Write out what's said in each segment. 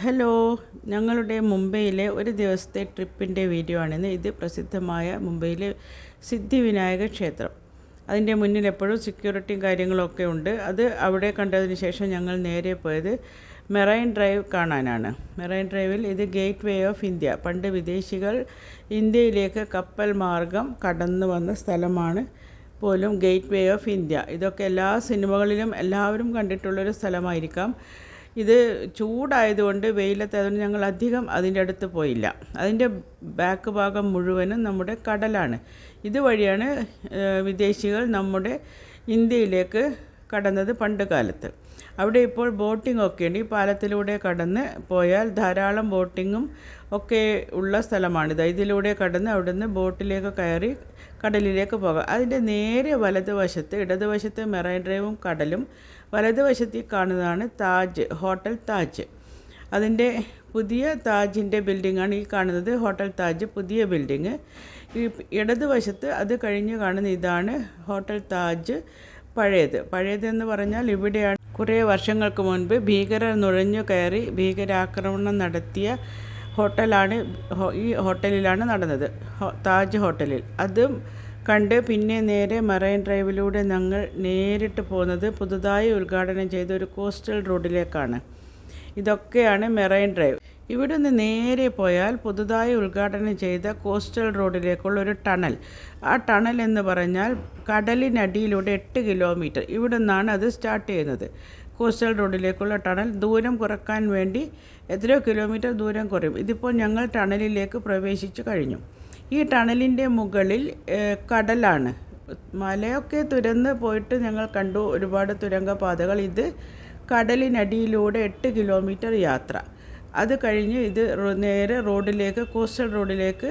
Hello, ഞങ്ങളുടെ മുംബൈയിലെ ഒരു ദിവസത്തെ ട്രിപ്പിൻ്റെ വീഡിയോ ആണിന്ന്. ഇത് പ്രസിദ്ധമായ മുംബൈയിലെ സിദ്ധിവിനായക ക്ഷേത്രം. അതിൻ്റെ മുന്നിൽ എപ്പോഴും സെക്യൂരിറ്റിയും കാര്യങ്ങളൊക്കെ ഉണ്ട്. അത് അവിടെ കണ്ടതിന് ശേഷം ഞങ്ങൾ നേരെ പോയത് മെറൈൻ ഡ്രൈവ് കാണാനാണ്. മെറൈൻ ഡ്രൈവിൽ ഇത് ഗേറ്റ് വേ ഓഫ് ഇന്ത്യ. പണ്ട് വിദേശികൾ ഇന്ത്യയിലേക്ക് കപ്പൽ മാർഗം കടന്നു വന്ന സ്ഥലമാണ് പോലും ഗേറ്റ് വേ ഓഫ് ഇന്ത്യ. ഇതൊക്കെ എല്ലാ സിനിമകളിലും എല്ലാവരും കണ്ടിട്ടുള്ളൊരു സ്ഥലമായിരിക്കാം. ഇത് ചൂടായതുകൊണ്ട് വെയിലത്തായതുകൊണ്ട് ഞങ്ങൾ അധികം അതിൻ്റെ അടുത്ത് പോയില്ല. അതിൻ്റെ ബാക്ക് ഭാഗം മുഴുവനും നമ്മുടെ കടലാണ്. ഇതുവഴിയാണ് വിദേശികൾ നമ്മുടെ ഇന്ത്യയിലേക്ക് കടന്നത് പണ്ട് കാലത്ത്. അവിടെ ഇപ്പോൾ ബോട്ടിംഗ് ഒക്കെ ഉണ്ട്. ഈ പാലത്തിലൂടെ കടന്ന് പോയാൽ ധാരാളം ബോട്ടിങ്ങും ഒക്കെ ഉള്ള സ്ഥലമാണിത്. ഇതിലൂടെ കടന്ന് അവിടുന്ന് ബോട്ടിലേക്ക് കയറി കടലിലേക്ക് പോകാം. അതിൻ്റെ നേരെ വലതുവശത്ത്, ഇടതുവശത്ത് മെറൈൻ ഡ്രൈവും കടലും, വലതുവശത്ത് കാണുന്നതാണ് താജ്, ഹോട്ടൽ താജ്. അതിൻ്റെ പുതിയ താജിൻ്റെ ബിൽഡിങ്ങാണ് ഈ കാണുന്നത്, ഹോട്ടൽ താജ് പുതിയ ബിൽഡിങ്. ഈ ഇടതുവശത്ത് അത് കഴിഞ്ഞ് കാണുന്ന ഇതാണ് ഹോട്ടൽ താജ് പഴയതെന്ന് പറഞ്ഞാൽ ഇവിടെയാണ് കുറേ വർഷങ്ങൾക്ക് മുൻപ് ഭീകരർ നുഴഞ്ഞു കയറി ഭീകരാക്രമണം നടത്തിയ ഹോട്ടലാണ്. ഈ ഹോട്ടലിലാണ് നടന്നത്, താജ് ഹോട്ടലിൽ. അതും കണ്ട് പിന്നെ നേരെ മറൈൻ ഡ്രൈവിലൂടെ ഞങ്ങൾ നേരിട്ട് പോകുന്നത് പുതുതായി ഉദ്ഘാടനം ചെയ്ത ഒരു കോസ്റ്റൽ റോഡിലേക്കാണ്. ഇതൊക്കെയാണ് മെറൈൻ ഡ്രൈവ്. ഇവിടെ നിന്ന് നേരെ പോയാൽ പുതുതായി ഉദ്ഘാടനം ചെയ്ത കോസ്റ്റൽ റോഡിലേക്കുള്ള ഒരു ടണൽ. ആ ടണൽ എന്ന് പറഞ്ഞാൽ കടലിനടിയിലൂടെ 8 കിലോമീറ്റർ ഇവിടെ നിന്നാണ് അത് സ്റ്റാർട്ട് ചെയ്യുന്നത്. കോസ്റ്റൽ റോഡിലേക്കുള്ള ടണൽ ദൂരം കുറക്കാൻ വേണ്ടി എത്രയോ കിലോമീറ്റർ ദൂരം കുറയും. ഇതിപ്പോൾ ഞങ്ങൾ ടണലിലേക്ക് പ്രവേശിച്ചു കഴിഞ്ഞു. ഈ ടണലിൻ്റെ മുകളിൽ കടലാണ്. മലയൊക്കെ തുരന്ന് പോയിട്ട് ഞങ്ങൾ കണ്ടു ഒരുപാട് തുരങ്കപാതകൾ. ഇത് കടലിനടിയിലൂടെ 8 കിലോമീറ്റർ യാത്ര. അത് കഴിഞ്ഞ് ഇത് നേരെ റോഡിലേക്ക്, കോസ്റ്റൽ റോഡിലേക്ക്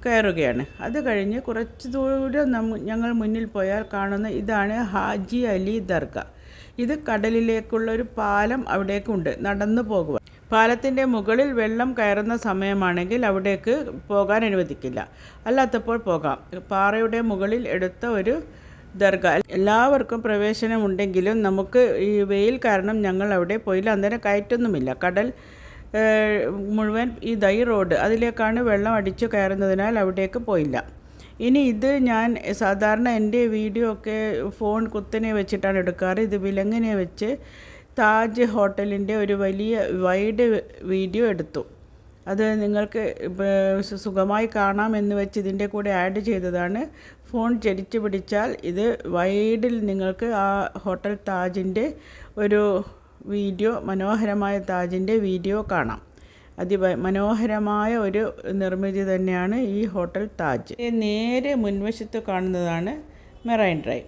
കയറുകയാണ്. അത് കഴിഞ്ഞ് കുറച്ച് ദൂരം ഞങ്ങൾ മുന്നിൽ പോയാൽ കാണുന്ന ഇതാണ് ഹാജി അലി ദർഗ. ഇത് കടലിലേക്കുള്ള ഒരു പാലം അവിടേക്കുണ്ട്, നടന്നു പോകുക. പാലത്തിൻ്റെ മുകളിൽ വെള്ളം കയറുന്ന സമയമാണെങ്കിൽ അവിടേക്ക് പോകാൻ അനുവദിക്കില്ല, അല്ലാത്തപ്പോൾ പോകാം. പാറയുടെ മുകളിൽ എടുത്ത ഒരു ദർഗ. എല്ലാവർക്കും പ്രവേശനമുണ്ടെങ്കിലും നമുക്ക് ഈ വെയിൽ കാരണം ഞങ്ങൾ അവിടെ പോയില്ല. അന്നേരം കയറ്റൊന്നുമില്ല. കടൽ മുഴുവൻ ഈ റോഡ് അതിലേക്കാണ് വെള്ളം അടിച്ചു കയറുന്നതിനാൽ അവിടേക്ക് പോയില്ല. ഇനി ഇത് ഞാൻ സാധാരണ എൻ്റെ വീഡിയോ ഒക്കെ ഫോൺ കുത്തനെ വെച്ചിട്ടാണ് എടുക്കാറ്. ഇത് വിലങ്ങനെ വെച്ച് താജ് ഹോട്ടലിൻ്റെ ഒരു വലിയ വൈഡ് വീഡിയോ എടുത്തു. അത് നിങ്ങൾക്ക് സുഖമായി കാണാമെന്ന് വെച്ച് ഇതിൻ്റെ കൂടെ ആഡ് ചെയ്തതാണ്. ഫോൺ ചരിച്ചു പിടിച്ചാൽ ഇത് വൈഡിൽ നിങ്ങൾക്ക് ആ ഹോട്ടൽ താജിൻ്റെ ഒരു വീഡിയോ, മനോഹരമായ താജിൻ്റെ വീഡിയോ കാണാം. മനോഹരമായ ഒരു നിർമ്മിതി തന്നെയാണ് ഈ ഹോട്ടൽ താജ്. നേരെ മുൻവശത്ത് കാണുന്നതാണ് മെറൈൻ ഡ്രൈവ്.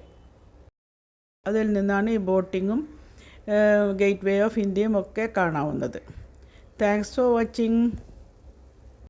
അതിൽ നിന്നാണ് ഈ ബോട്ടിങ്ങും ഗേറ്റ് വേ ഓഫ് ഇന്ത്യയും ഒക്കെ കാണാവുന്നത്. Thanks for watching.